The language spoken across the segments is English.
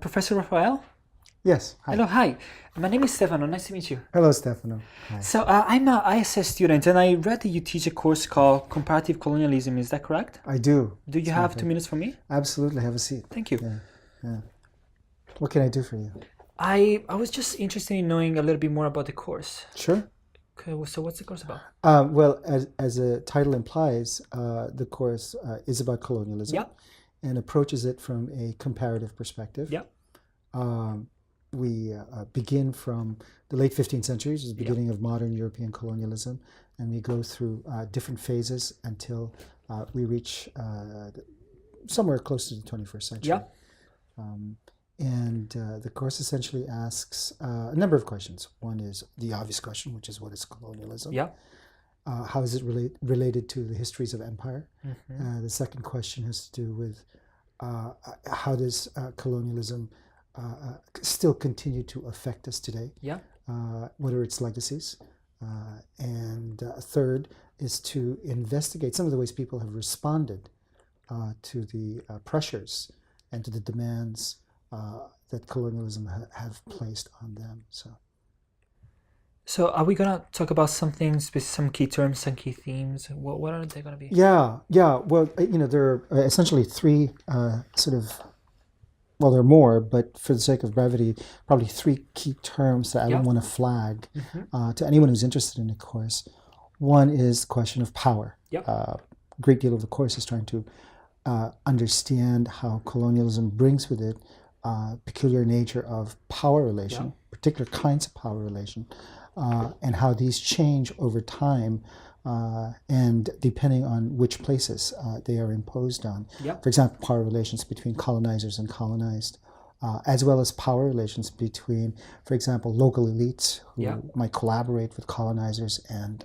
Professor Rafael? Yes. Hi. Hello, hi. My name is Stefano. Nice to meet you. Hello, Stefano. Hi. So, I'm an ISS student, and I read that you teach a course called Comparative Colonialism. Is that correct? I do. Do you have 2 minutes for me? Absolutely. Have a seat. Thank you. Yeah. What can I do for you? I was just interested in knowing a little bit more about the course. Sure. Okay, so what's the course about? Well, as the title implies, the course is about colonialism Yeah. and approaches it from a comparative perspective. Yeah. We begin from the late 15th century, which is the beginning of modern European colonialism, and we go through different phases until we reach somewhere close to the 21st century. Yeah. And the course essentially asks a number of questions. One is the obvious question, which is what is colonialism? Yeah. How is it related to the histories of empire? Mm-hmm. The second question has to do with how does colonialism still continue to affect us today? Yeah. What are its legacies? And third is to investigate some of the ways people have responded to the pressures and to the demands that colonialism have placed on them. So, are we gonna talk about something, some key terms, some key themes? What are they gonna be? Yeah. Well, there are essentially three well, there are more, but for the sake of brevity, probably three key terms that I would want to flag to anyone who's interested in the course. One is the question of power. Yep. A great deal of the course is trying to understand how colonialism brings with it peculiar nature of power relation, particular kinds of power relation, and how these change over time and depending on which places they are imposed on. For example, power relations between colonizers and colonized, as well as power relations between, for example, local elites who might collaborate with colonizers and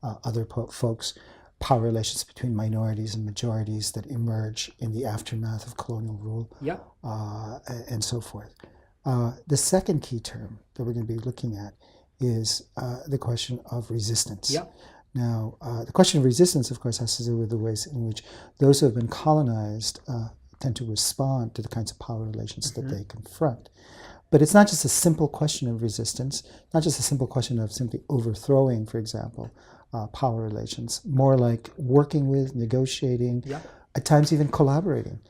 other folks, power relations between minorities and majorities that emerge in the aftermath of colonial rule, and so forth. The second key term that we're going to be looking at is the question of resistance. Now, the question of resistance, of course, has to do with the ways in which those who have been colonized tend to respond to the kinds of power relations that they confront. But it's not just a simple question of resistance, not just a simple question of simply overthrowing, for example, power relations, more like working with, negotiating, at times even collaborating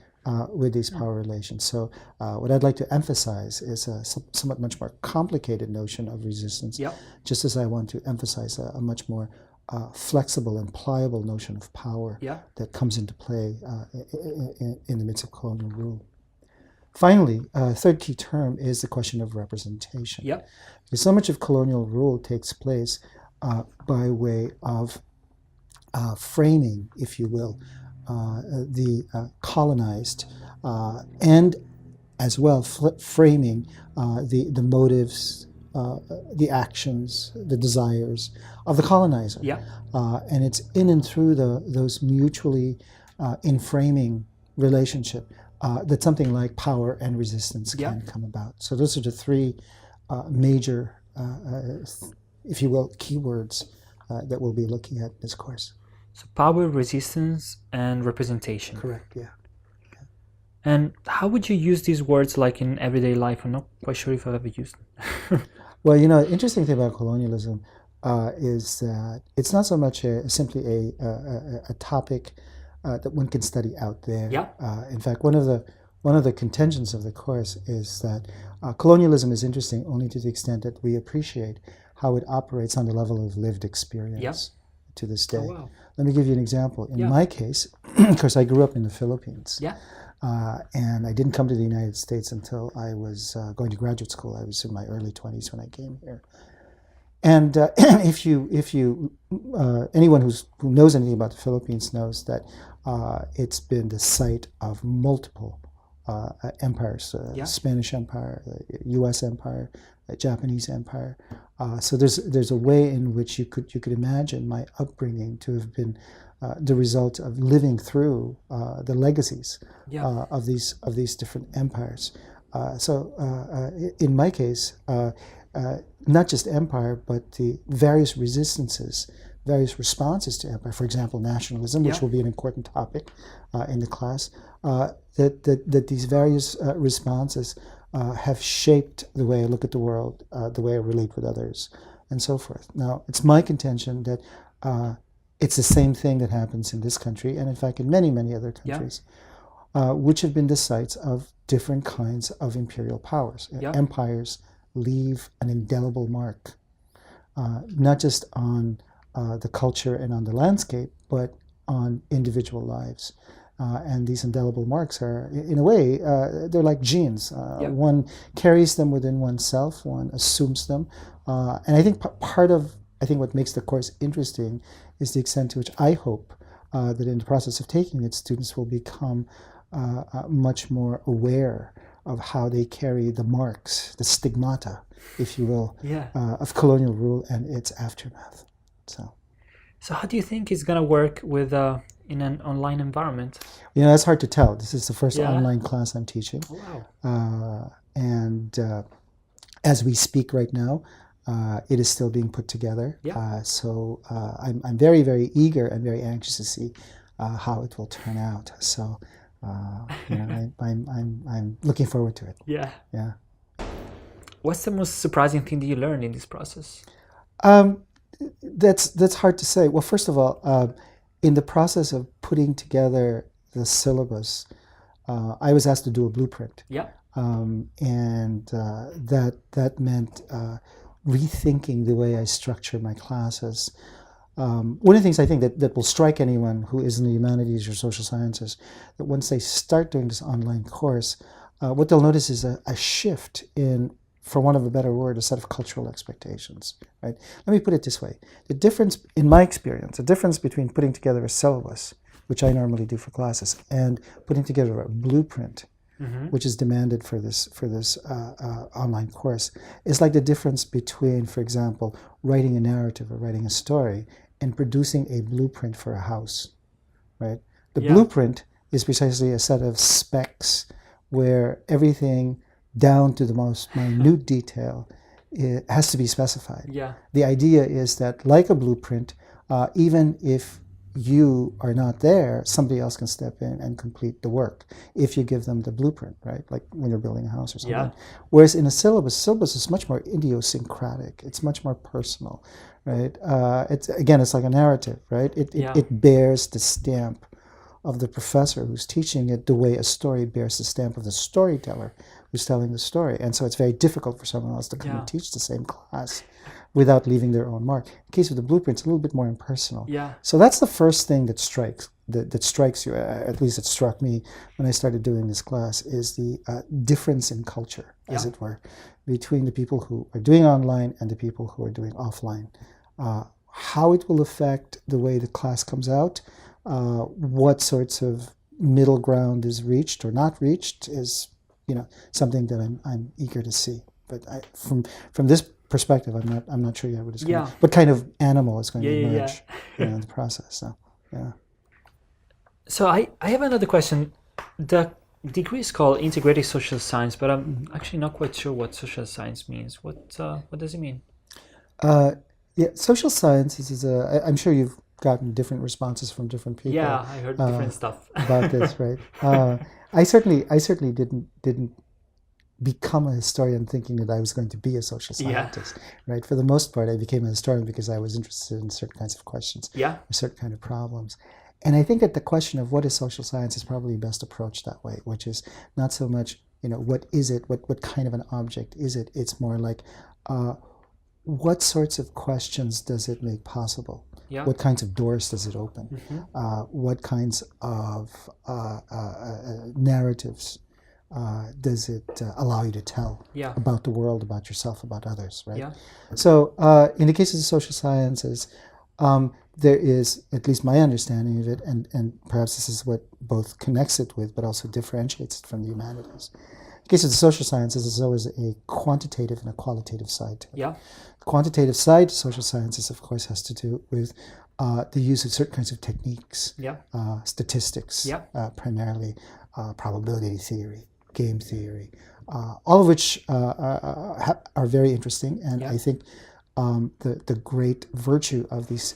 with these power relations. So what I'd like to emphasize is a somewhat much more complicated notion of resistance, just as I want to emphasize a much more flexible and pliable notion of power that comes into play in the midst of colonial rule. Finally, a third key term is the question of representation. Because so much of colonial rule takes place by way of framing, if you will, the colonized and as well framing the motives, the actions, the desires of the colonizer. And it's in and through those mutually inframing relationship that something like power and resistance can come about. So those are the three major, if you will, keywords that we'll be looking at in this course. So power, resistance, and representation. Correct, yeah. And how would you use these words like in everyday life? I'm not quite sure if I've ever used them. Well, the interesting thing about colonialism is that it's not so much simply a topic that one can study out there. In fact, one of the contentions of the course is that colonialism is interesting only to the extent that we appreciate how it operates on the level of lived experience to this day. Let me give you an example. In my case, of course, I grew up in the Philippines. And I didn't come to the United States until I was going to graduate school. I was in my early 20s when I came here. And if you anyone who knows anything about the Philippines knows that it's been the site of multiple empires: Spanish Empire, the U.S. Empire, the Japanese Empire. So there's a way in which you could imagine my upbringing to have been the result of living through the legacies of these different empires. So in my case, not just empire, but the various resistances various responses to empire, for example, nationalism, which will be an important topic in the class, that these various responses have shaped the way I look at the world, the way I relate with others, and so forth. Now, it's my contention that it's the same thing that happens in this country, and in fact in many, many other countries, which have been the sites of different kinds of imperial powers. Empires leave an indelible mark, not just on the culture and on the landscape, but on individual lives. And these indelible marks are, in a way, they're like genes. One carries them within oneself, one assumes them. And I think part of what makes the course interesting is the extent to which I hope that in the process of taking it, students will become much more aware of how they carry the marks, the stigmata, if you will, of colonial rule and its aftermath. So how do you think it's going to work with in an online environment? That's hard to tell. This is the first online class I'm teaching. Oh, wow. And as we speak right now, it is still being put together. So I'm very, very eager and very anxious to see how it will turn out. So I'm looking forward to it. Yeah. What's the most surprising thing that you learned in this process? That's hard to say. Well, first of all, in the process of putting together the syllabus, I was asked to do a blueprint. And that meant rethinking the way I structure my classes. One of the things I think that will strike anyone who is in the humanities or social sciences, that once they start doing this online course, what they'll notice is a shift in, for want of a better word, a set of cultural expectations. Right? Let me put it this way. The difference, in my experience, the difference between putting together a syllabus, which I normally do for classes, and putting together a blueprint, which is demanded for this online course, is like the difference between, for example, writing a narrative or writing a story and producing a blueprint for a house. Right? The blueprint is precisely a set of specs where everything, down to the most minute detail, it has to be specified. The idea is that, like a blueprint, even if you are not there, somebody else can step in and complete the work if you give them the blueprint, right? Like when you're building a house or something. Whereas in a syllabus is much more idiosyncratic. It's much more personal, right? It's like a narrative, right? It bears the stamp of the professor who's teaching it the way a story bears the stamp of the storyteller who's telling the story. And so it's very difficult for someone else to come and teach the same class without leaving their own mark. In the case of the blueprint, it's a little bit more impersonal. So that's the first thing that strikes you, at least it struck me when I started doing this class, is the difference in culture, as it were, between the people who are doing online and the people who are doing offline. How it will affect the way the class comes out, what sorts of middle ground is reached or not reached is, something that I'm eager to see. But from this perspective, I'm not sure yet what kind of animal is going to emerge in the process. So So I have another question. The degree is called Integrated Social Science, but I'm actually not quite sure what social science means. What does it mean? Social sciences is I'm sure you've gotten different responses from different people. Yeah, I heard different stuff about this, right? I certainly didn't become a historian thinking that I was going to be a social scientist, right? For the most part, I became a historian because I was interested in certain kinds of questions, or certain kind of problems. And I think that the question of what is social science is probably best approached that way, which is not so much, what is it, what kind of an object is it? It's more like, what sorts of questions does it make possible? What kinds of doors does it open? What kinds of narratives does it allow you to tell about the world, about yourself, about others, right? So in the case of the social sciences, there is, at least my understanding of it, and perhaps this is what both connects it with but also differentiates it from the humanities. In the case of the social sciences, there's always a quantitative and a qualitative side to it. The quantitative side to social sciences, of course, has to do with the use of certain kinds of techniques, statistics, primarily probability theory, game theory, all of which are very interesting, and I think the great virtue of these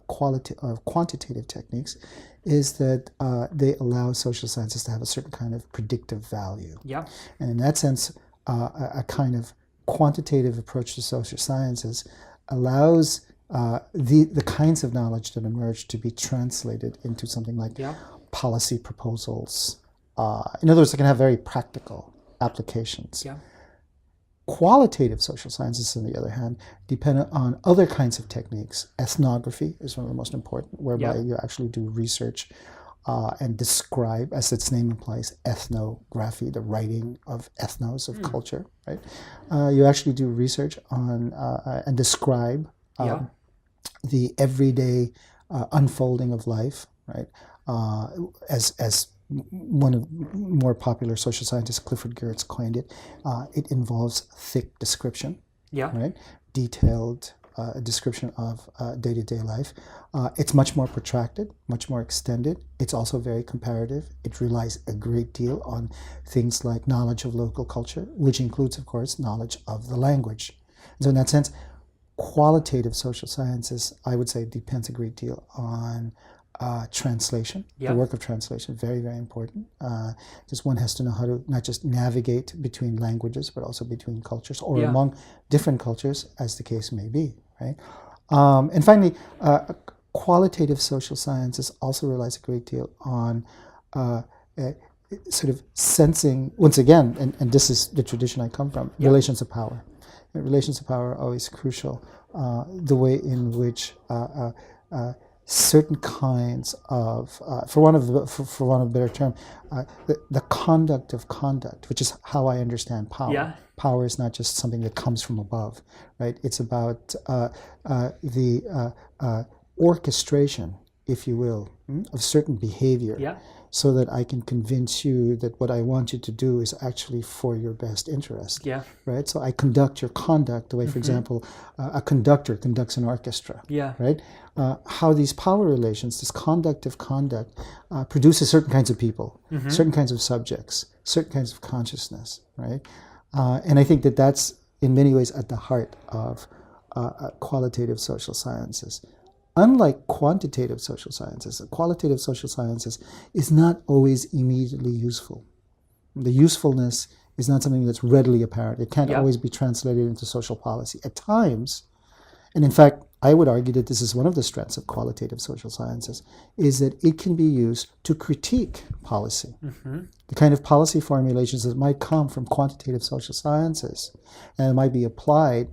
quantitative techniques is that they allow social sciences to have a certain kind of predictive value. Yeah. And in that sense, a kind of quantitative approach to social sciences allows the kinds of knowledge that emerge to be translated into something like policy proposals. In other words, it can have very practical applications. Yeah. Qualitative social sciences, on the other hand, depend on other kinds of techniques. Ethnography is one of the most important, whereby you actually do research and describe, as its name implies, ethnography, the writing of ethnos, of culture, right? You actually do research on and describe the everyday unfolding of life, right? As one of more popular social scientists, Clifford Geertz, coined it. It involves thick description, right? Detailed description of day-to-day life. It's much more protracted, much more extended. It's also very comparative. It relies a great deal on things like knowledge of local culture, which includes, of course, knowledge of the language. So in that sense, qualitative social sciences, I would say, depends a great deal on translation, the work of translation, very, very important. Because one has to know how to not just navigate between languages, but also between cultures or among different cultures, as the case may be, right? And finally, qualitative social sciences also relies a great deal on sort of sensing, once again, and this is the tradition I come from, relations of power. Relations of power are always crucial. The way in which certain kinds of, for want of a better term, the conduct of conduct, which is how I understand power. Yeah. Power is not just something that comes from above, right? It's about the orchestration, if you will, of certain behavior, so that I can convince you that what I want you to do is actually for your best interest, right? So I conduct your conduct the way, for example, a conductor conducts an orchestra, right? How these power relations, this conduct of conduct, produces certain kinds of people, certain kinds of subjects, certain kinds of consciousness, right? And I think that that's in many ways at the heart of qualitative social sciences. Unlike quantitative social sciences, qualitative social sciences is not always immediately useful. The usefulness is not something that's readily apparent. It can't always be translated into social policy. At times, and in fact, I would argue that this is one of the strengths of qualitative social sciences, is that it can be used to critique policy. The kind of policy formulations that might come from quantitative social sciences and might be applied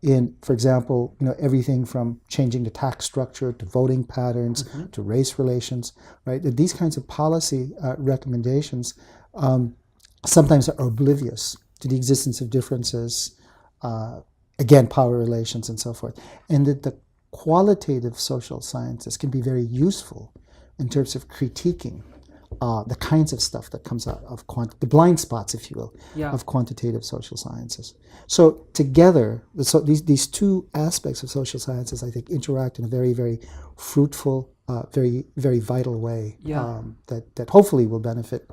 in, for example, everything from changing the tax structure to voting patterns to race relations, right? That these kinds of policy recommendations sometimes are oblivious to the existence of differences, again, power relations and so forth. And that the qualitative social sciences can be very useful in terms of critiquing the kinds of stuff that comes out of the blind spots, if you will, of quantitative social sciences. So together, these two aspects of social sciences, I think, interact in a very, very fruitful, very, very vital way that hopefully will benefit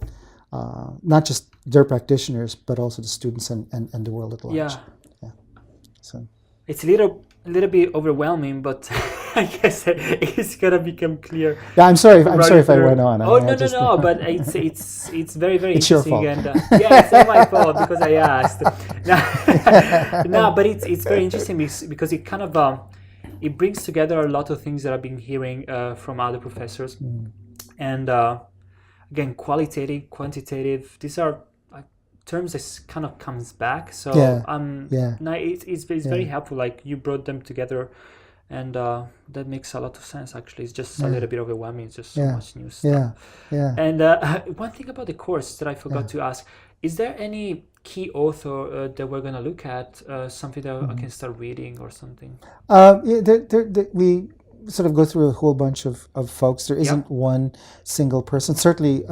not just their practitioners, but also the students and the world at large. So it's a little bit overwhelming, but I guess it's gonna become clear. Yeah, I'm sorry if I went on. Oh, no, but it's very, very interesting. And it's not my fault because I asked. No, but it's very interesting because it kind of it brings together a lot of things that I've been hearing from other professors, and again, qualitative, quantitative. These are terms that kind of comes back. So no, it's very helpful. Like you brought them together. And that makes a lot of sense, actually. It's just a little bit overwhelming. It's just so much new stuff. And one thing about the course that I forgot to ask, is there any key author that we're going to look at, something that I can start reading or something? We sort of go through a whole bunch of folks. There isn't one single person. Certainly,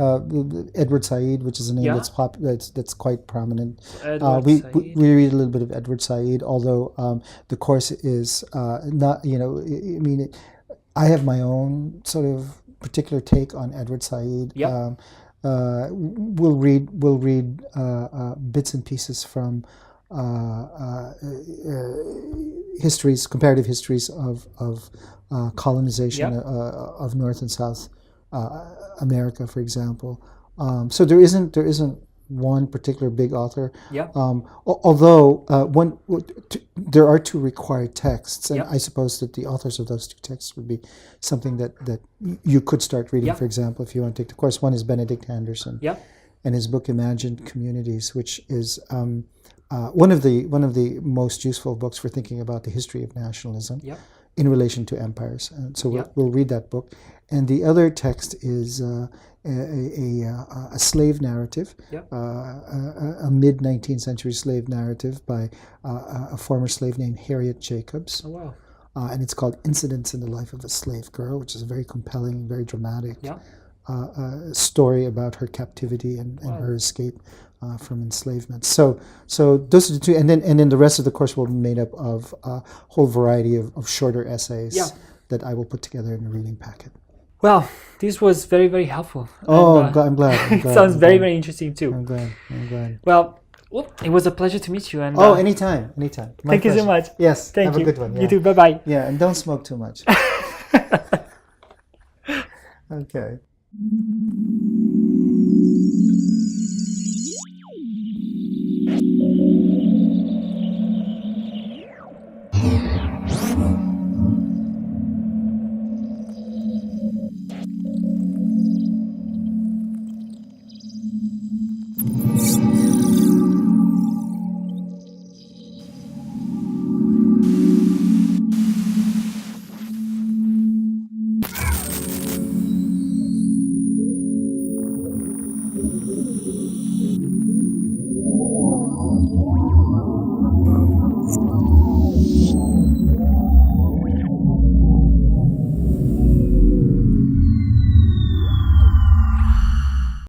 Edward Said, which is a name that's quite prominent. We read a little bit of Edward Said, although the course is not. I have my own sort of particular take on Edward Said. We'll read bits and pieces from histories, comparative histories of colonization of North and South America, for example. So there isn't one particular big author. Although there are two required texts, and I suppose that the authors of those two texts would be something that you could start reading. For example, if you want to take the course, one is Benedict Anderson, and his book Imagined Communities, which is one of the most useful books for thinking about the history of nationalism in relation to empires. And so we'll read that book. And the other text is a slave narrative, a mid-19th century slave narrative by a former slave named Harriet Jacobs. Oh, wow. And it's called Incidents in the Life of a Slave Girl, which is a very compelling, very dramatic story about her captivity and her escape from enslavement. So those are the two, and then the rest of the course will be made up of a whole variety of shorter essays that I will put together in a reading packet. Well, this was very, very helpful. Oh, and, I'm glad. It sounds very, very interesting too. I'm glad. Well, it was a pleasure to meet you. And anytime. Thank you so much. Yes, thank you. Have a good one. Yeah. You too. Bye-bye. Yeah, and don't smoke too much. Okay.